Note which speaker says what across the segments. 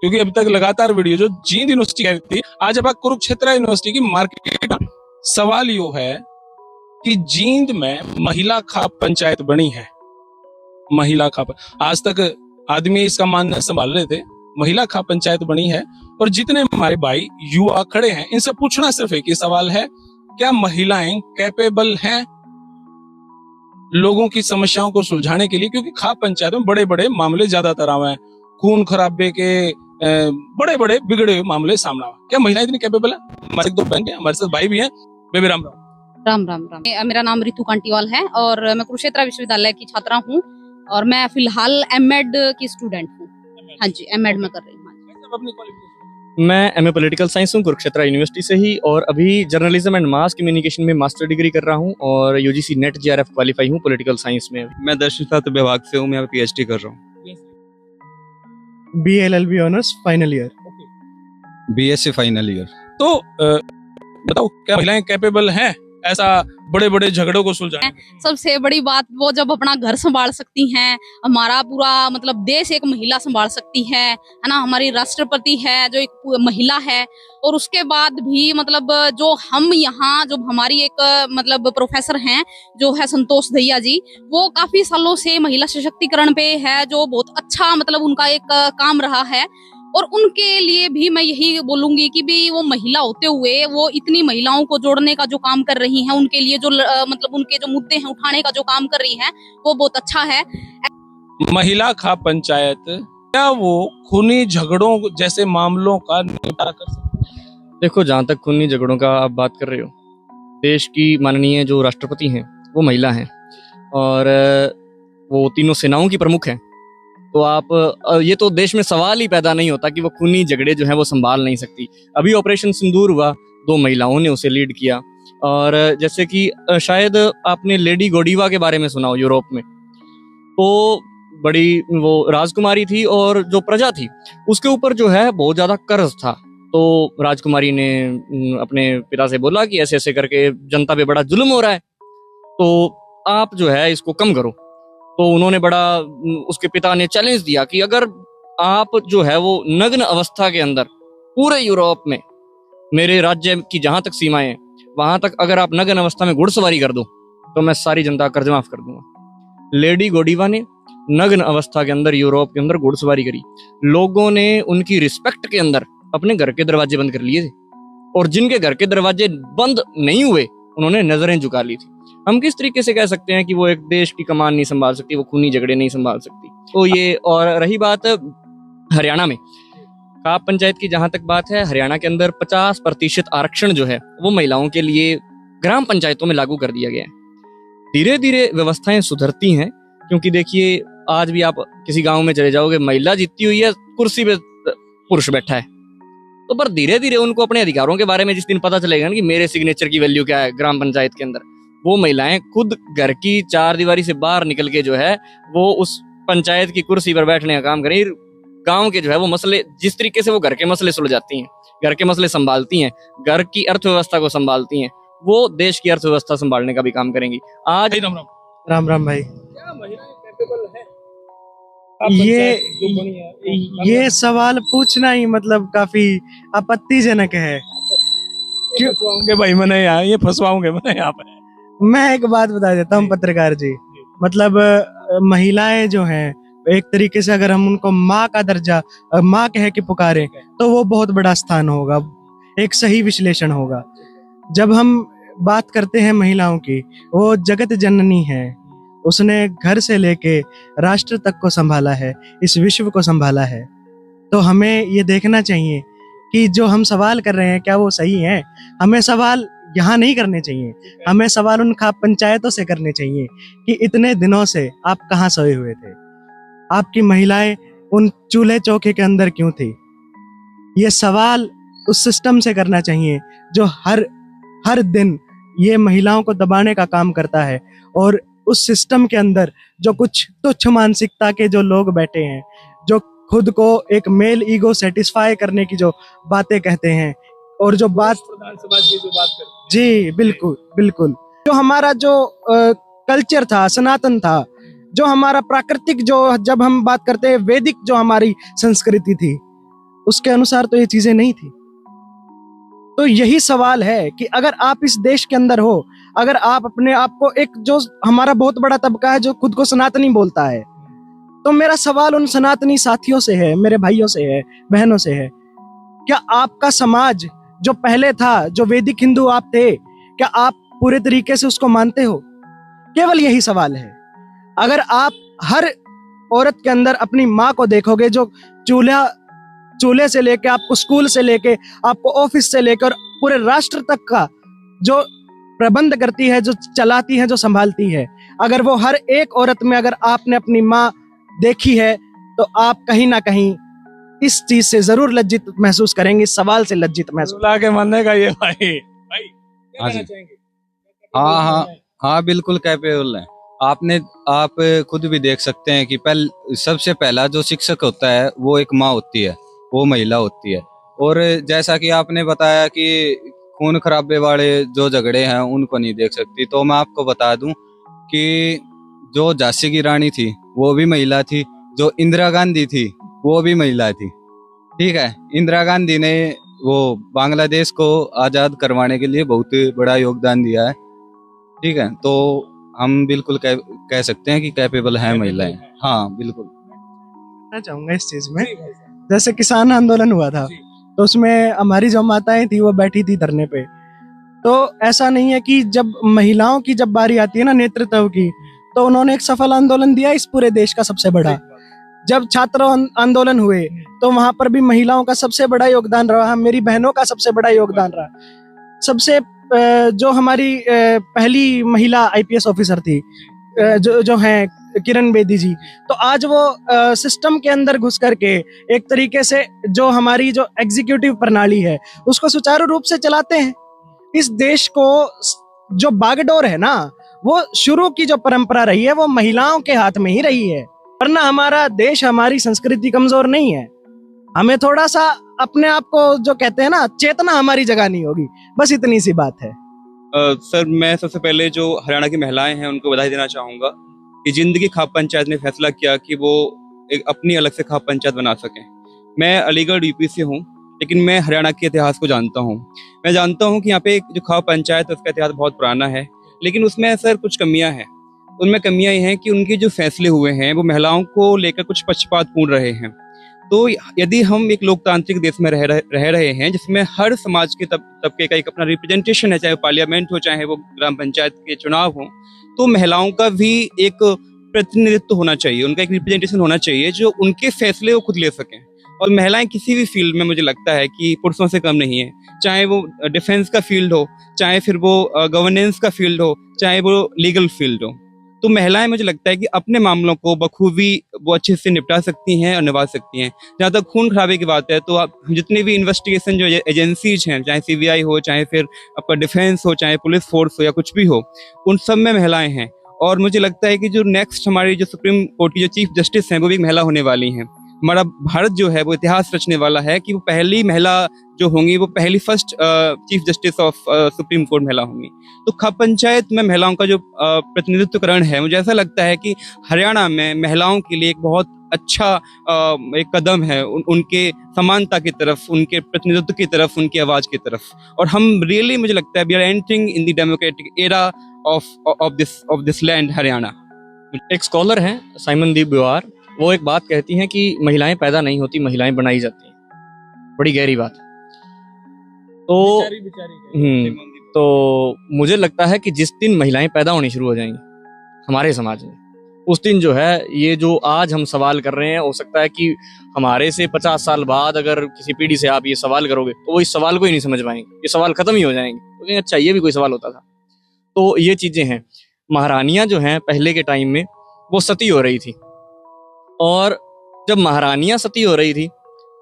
Speaker 1: क्योंकि अभी तक लगातार वीडियो जो जींद यूनिवर्सिटी की थी, आज अब कुरुक्षेत्र यूनिवर्सिटी की मार्केट। सवाल यो है कि जींद में महिला खाप पंचायत बनी है। महिला खाप, आज तक आदमी इसका मान संभाल रहे थे, महिला खाप पंचायत बनी है। और जितने हमारे भाई युवा खड़े हैं, इनसे पूछना सिर्फ एक ही सवाल है, क्या महिलाएं कैपेबल हैं लोगों की समस्याओं को सुलझाने के लिए? क्योंकि खाप पंचायत में बड़े बड़े मामले ज्यादातर आए हैं, खून खराबे के बड़े बड़े बिगड़े हुए मामले सामने आए। क्या महिलाएं इतनी कैपेबल है? हमारे दो बहन हैं, हमारे साथ भाई भी हैं। बेबी राम राम।
Speaker 2: राम राम राम। मेरा नाम रितु कांटीवाल है और मैं कुरुक्षेत्र विश्वविद्यालय की छात्रा हूँ और मैं फिलहाल एमएड की स्टूडेंट हूँ। हाँ जी, एमएड में कर रही हूँ।
Speaker 3: मैं एमए पॉलिटिकल साइंस हूँ कुरुक्षेत्र यूनिवर्सिटी से ही, और अभी जर्नलिज्म एंड मास कम्युनिकेशन में मास्टर डिग्री कर रहा हूँ और यूजीसी नेट जीआरएफ क्वालिफाई हूँ पॉलिटिकल साइंस में।
Speaker 4: मैं दर्शन शास्त्र विभाग से हूँ, मैं पीएचडी कर रहा हूँ।
Speaker 5: BLLB honours final year.
Speaker 4: BSc final year.
Speaker 1: तो बताओ, क्या महिलाएं कैपेबल हैं ऐसा बड़े बड़े झगड़ों को सुलझाने?
Speaker 2: सबसे बड़ी बात वो जब अपना घर संभाल सकती हैं, हमारा पूरा मतलब देश एक महिला संभाल सकती है ना। हमारी राष्ट्रपति है जो एक महिला है, और उसके बाद भी मतलब जो हम यहाँ जो हमारी एक मतलब प्रोफेसर हैं जो है संतोष दहिया जी, वो काफी सालों से महिला सशक्तिकरण पे है, जो बहुत अच्छा मतलब उनका एक काम रहा है। और उनके लिए भी मैं यही बोलूंगी कि भी वो महिला होते हुए वो इतनी महिलाओं को जोड़ने का जो काम कर रही हैं, उनके लिए जो मतलब उनके जो मुद्दे हैं उठाने का जो काम कर रही हैं, वो बहुत अच्छा है।
Speaker 1: महिला खाप पंचायत क्या वो खूनी झगड़ों जैसे मामलों का निपटारा कर सकती है?
Speaker 3: देखो, जहाँ तक खूनी झगड़ों का आप बात कर रहे हो, देश की माननीय जो राष्ट्रपति हैं वो महिला हैं और वो तीनों सेनाओं की प्रमुख हैं। तो आप ये तो देश में सवाल ही पैदा नहीं होता कि वो खूनी झगड़े जो हैं वो संभाल नहीं सकती। अभी ऑपरेशन सिंदूर हुआ, 2 महिलाओं ने उसे लीड किया। और जैसे कि शायद आपने लेडी गोडीवा के बारे में सुना हो, यूरोप में तो बड़ी वो राजकुमारी थी और जो प्रजा थी उसके ऊपर जो है बहुत ज्यादा कर्ज था। तो राजकुमारी ने अपने पिता से बोला कि ऐसे ऐसे करके जनता पे बड़ा जुल्म हो रहा है, तो आप जो है इसको कम करो। तो उन्होंने बड़ा, उसके पिता ने चैलेंज दिया कि अगर आप जो है वो नग्न अवस्था के अंदर पूरे यूरोप में, मेरे राज्य की जहां तक सीमाएं हैं वहां तक अगर आप नग्न अवस्था में घुड़सवारी कर दो तो मैं सारी जनता का कर्ज माफ कर दूंगा। लेडी गोडीवा ने नग्न अवस्था के अंदर यूरोप के अंदर घुड़सवारी करी। लोगों ने उनकी रिस्पेक्ट के अंदर अपने घर के दरवाजे बंद कर लिए थे, और जिनके घर के दरवाजे बंद नहीं हुए उन्होंने नजरें झुका ली थी। हम किस तरीके से कह सकते हैं कि वो एक देश की कमान नहीं संभाल सकती, वो खूनी झगड़े नहीं संभाल सकती? तो ये, और रही बात हरियाणा में खाप पंचायत की, जहां तक बात है, हरियाणा के अंदर 50% आरक्षण जो है वो महिलाओं के लिए ग्राम पंचायतों में लागू कर दिया गया है। धीरे धीरे व्यवस्थाएं सुधरती हैं, क्योंकि देखिए आज भी आप किसी गांव में चले जाओगे, महिला जीती हुई है, कुर्सी पे पुरुष बैठा है। तो पर धीरे धीरे उनको अपने अधिकारों के बारे में जिस दिन पता चलेगा ना कि मेरे सिग्नेचर की वैल्यू क्या है ग्राम पंचायत के अंदर, वो महिलाएं खुद घर की 4 दीवारी से बाहर निकल के जो है वो उस पंचायत की कुर्सी पर बैठने का काम करें। गांव के जो है वो मसले, जिस तरीके से वो घर के मसले सुलझाती हैं, घर के मसले संभालती हैं, घर की अर्थव्यवस्था को संभालती हैं, वो देश की अर्थव्यवस्था संभालने का भी काम करेंगी। आज
Speaker 1: राम राम।
Speaker 5: राम राम भाई।
Speaker 1: क्या महिलाएं कैपेबल हैं?
Speaker 5: ये सवाल पूछना ही मतलब काफी आपत्तिजनक है।
Speaker 1: फंसवाऊंगे भाई मैंने यहाँ, ये फंसवाऊंगे मैंने यहाँ पे।
Speaker 5: मैं एक बात बता देता हूँ पत्रकार जी, मतलब महिलाएं जो हैं एक तरीके से अगर हम उनको माँ का दर्जा, माँ कह के पुकारें तो वो बहुत बड़ा स्थान होगा, एक सही विश्लेषण होगा। जब हम बात करते हैं महिलाओं की, वो जगत जननी है, उसने घर से लेके राष्ट्र तक को संभाला है, इस विश्व को संभाला है। तो हमें ये देखना चाहिए कि जो हम सवाल कर रहे हैं क्या वो सही है। हमें सवाल यहाँ नहीं करने चाहिए, हमें सवाल उन खाप पंचायतों से करने चाहिए कि इतने दिनों से आप कहाँ सोए हुए थे, आपकी महिलाएं उन चूल्हे चौके के अंदर क्यों थी। ये सवाल उस सिस्टम से करना चाहिए जो हर दिन ये महिलाओं को दबाने का काम करता है, और उस सिस्टम के अंदर जो कुछ तुच्छ मानसिकता के जो लोग बैठे हैं, जो खुद को एक मेल ईगो सेटिस्फाई करने की जो बातें कहते हैं, और जो बात
Speaker 1: समाज की जो बात करते हैं।
Speaker 5: जी बिल्कुल बिल्कुल, जो हमारा जो कल्चर था, सनातन था, जो हमारा प्राकृतिक, जो जब हम बात करते हैं वैदिक जो हमारी संस्कृति थी, उसके अनुसार तो ये चीजें नहीं थी। तो यही सवाल है कि अगर आप इस देश के अंदर हो, अगर आप अपने आप को एक, जो हमारा बहुत बड़ा तबका है जो खुद को सनातनी बोलता है, तो मेरा सवाल उन सनातनी साथियों से है, मेरे भाइयों से है, बहनों से है, क्या आपका समाज जो पहले था, जो वैदिक हिंदू आप थे, क्या आप पूरे तरीके से उसको मानते हो? केवल यही सवाल है। अगर आप हर औरत के अंदर अपनी माँ को देखोगे, जो चूल्हे से लेके आपको स्कूल से लेके आपको ऑफिस से लेकर पूरे राष्ट्र तक का जो प्रबंध करती है, जो चलाती है, जो संभालती है, अगर वो हर एक औरत में अगर आपने अपनी माँ देखी है, तो आप कहीं ना कहीं इस चीज से जरूर लज्जित महसूस करेंगे, इस सवाल से लज्जित महसूस।
Speaker 1: बुला के मानने का ये भाई भाई क्या
Speaker 4: हाँ
Speaker 1: कहना
Speaker 4: जी।
Speaker 1: चाहेंगे?
Speaker 4: हाँ, हाँ, बिल्कुल कैपेबल है। आप खुद भी देख सकते हैं कि सबसे पहला जो शिक्षक होता है वो एक माँ होती है, वो महिला होती है। और जैसा कि आपने बताया कि खून खराबे वाले जो झगड़े हैं उनको नहीं देख सकती, तो मैं आपको बता दूं कि जो झांसी की रानी थी वो भी महिला थी, जो इंदिरा गांधी थी वो भी महिला थी। ठीक है, इंदिरा गांधी ने वो बांग्लादेश को आज़ाद करवाने के लिए बहुत बड़ा योगदान दिया है। ठीक है, तो हम बिल्कुल कह सकते हैं कि कैपेबल हैं महिलाएं। हाँ, बिल्कुल।
Speaker 5: कहना चाहूंगा इस चीज में, जैसे किसान आंदोलन हुआ था, तो उसमें हमारी जो माताएं थी वो बैठी थी धरने पे। तो ऐसा नहीं है कि जब महिलाओं की जब बारी आती है ना नेतृत्व की, तो उन्होंने एक सफल आंदोलन दिया इस पूरे देश का सबसे बड़ा। जब छात्र आंदोलन हुए तो वहां पर भी महिलाओं का सबसे बड़ा योगदान रहा, मेरी बहनों का सबसे बड़ा योगदान रहा। सबसे जो हमारी पहली महिला आईपीएस ऑफिसर थी, जो हैं किरण बेदी जी, तो आज वो सिस्टम के अंदर घुस करके एक तरीके से जो हमारी जो एग्जीक्यूटिव प्रणाली है उसको सुचारू रूप से चलाते हैं। इस देश को जो बागडोर है ना, वो शुरू की जो परंपरा रही है वो महिलाओं के हाथ में ही रही है। वरना हमारा देश, हमारी संस्कृति कमजोर नहीं है। हमें थोड़ा सा अपने आप को जो कहते हैं ना, चेतना हमारी जगह नहीं होगी, बस इतनी सी बात है।
Speaker 6: सर, मैं सबसे पहले जो हरियाणा की महिलाएं हैं उनको बधाई देना चाहूँगा कि जिंदगी खाप पंचायत ने फैसला किया कि वो एक अपनी अलग से खाप पंचायत बना सकें। मैं अलीगढ़ यूपी से हूँ, लेकिन मैं हरियाणा के इतिहास को जानता हूँ। मैं जानता हूँ कि यहाँ पे जो खाप पंचायत है उसका इतिहास बहुत पुराना है, लेकिन उसमें सर कुछ कमियाँ हैं। उनमें कमियाँ ये हैं कि उनके जो फैसले हुए हैं वो महिलाओं को लेकर कुछ पक्षपातपूर्ण रहे हैं। तो यदि हम एक लोकतांत्रिक देश में रह रहे हैं जिसमें हर समाज के तबके का एक अपना रिप्रेजेंटेशन है, चाहे वो पार्लियामेंट हो, चाहे वो ग्राम पंचायत के चुनाव हो, तो महिलाओं का भी एक प्रतिनिधित्व होना चाहिए, उनका एक रिप्रेजेंटेशन होना चाहिए जो उनके फैसले वो खुद ले सकें। और महिलाएं किसी भी फील्ड में मुझे लगता है कि पुरुषों से कम नहीं है, चाहे वो डिफेंस का फील्ड हो, चाहे फिर वो गवर्नेंस का फील्ड हो, चाहे वो लीगल फील्ड हो। तो महिलाएं मुझे लगता है कि अपने मामलों को बखूबी वो अच्छे से निपटा सकती हैं और निभा सकती हैं। जहाँ तक खून खराबे की बात है, तो आप जितने भी इन्वेस्टिगेशन जो एजेंसीज हैं, चाहे सीबीआई हो, चाहे फिर आपका डिफेंस हो, चाहे पुलिस फोर्स हो या कुछ भी हो, उन सब में महिलाएं हैं। और मुझे लगता है कि जो नेक्स्ट हमारी जो सुप्रीम कोर्ट की जो चीफ जस्टिस हैं वो भी एक महिला होने वाली हैं। हमारा भारत जो है वो इतिहास रचने वाला है कि वो पहली महिला जो होंगी, वो पहली first chief justice of supreme court महिला होंगी। तो खाप पंचायत में महिलाओं का जो प्रतिनिधित्वकरण है, मुझे ऐसा लगता है कि हरियाणा में महिलाओं के लिए एक बहुत अच्छा एक कदम है उनके समानता की तरफ, उनके प्रतिनिधित्व की तरफ, उनकी आवाज की तरफ। और हम रियली, मुझे लगता है, we are entering in the democratic era of this land Haryana.
Speaker 3: एक स्कॉलर हैं साइमन दीप ब्यूआर, वो एक बात कहती हैं कि महिलाएं पैदा नहीं होती, महिलाएं बनाई जाती हैं। बड़ी गहरी बात। तो मुझे लगता है कि जिस दिन महिलाएं पैदा होनी शुरू हो जाएंगी हमारे समाज में, उस दिन जो है ये जो आज हम सवाल कर रहे हैं, हो सकता है कि हमारे से 50 साल बाद अगर किसी पीढ़ी से आप ये सवाल करोगे तो वो इस सवाल को ही नहीं समझ पाएंगे, ये सवाल खत्म ही हो जाएंगे। तो अच्छा, ये भी कोई सवाल होता था। तो ये चीजें हैं। महारानियां जो हैं पहले के टाइम में वो सती हो रही थी, और जब महारानियां सती हो रही थी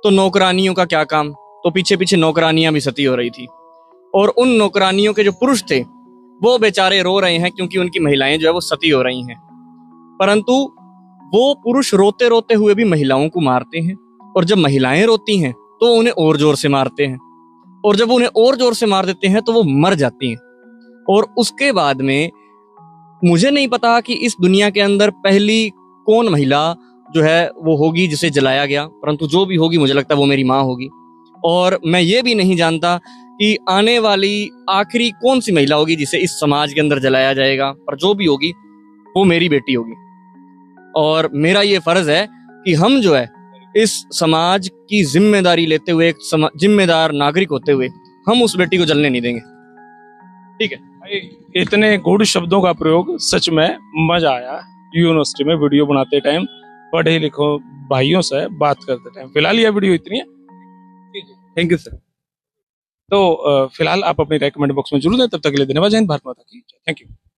Speaker 3: तो नौकरानियों का क्या काम, तो पीछे पीछे नौकरानियां भी सती हो रही थी। और उन नौकरानियों के जो पुरुष थे वो बेचारे रो रहे हैं क्योंकि उनकी महिलाएं जो है वो सती हो रही हैं। परंतु वो पुरुष रोते रोते हुए भी महिलाओं को मारते हैं, और जब महिलाएं रोती हैं तो उन्हें और जोर से मारते हैं, और जब उन्हें और जोर से मार देते हैं तो वो मर जाती हैं। और उसके बाद में मुझे नहीं पता कि इस दुनिया के अंदर पहली कौन महिला जो है वो होगी जिसे जलाया गया, परंतु जो भी होगी मुझे लगता है वो मेरी माँ होगी। और मैं ये भी नहीं जानता कि आने वाली आखिरी कौन सी महिला होगी जिसे इस समाज के अंदर जलाया जाएगा, पर जो भी होगी वो मेरी बेटी होगी। और मेरा ये फर्ज है कि हम जो है इस समाज की जिम्मेदारी लेते हुए, एक जिम्मेदार नागरिक होते हुए, हम उस बेटी को जलने नहीं देंगे। ठीक है।
Speaker 1: भाई, इतने गुड शब्दों का प्रयोग, सच में मजा आया यूनिवर्सिटी में वीडियो बनाते टाइम, पढ़े लिखो भाइयों से बात करते टाइम। फिलहाल यह वीडियो इतनी है।
Speaker 6: Thank you sir.
Speaker 1: तो फिलहाल आप अपनी रेकमेंड बॉक्स में जरूर दें। तब तक के लिए धन्यवाद। जय हिंद, भारत माता की जय। Thank you.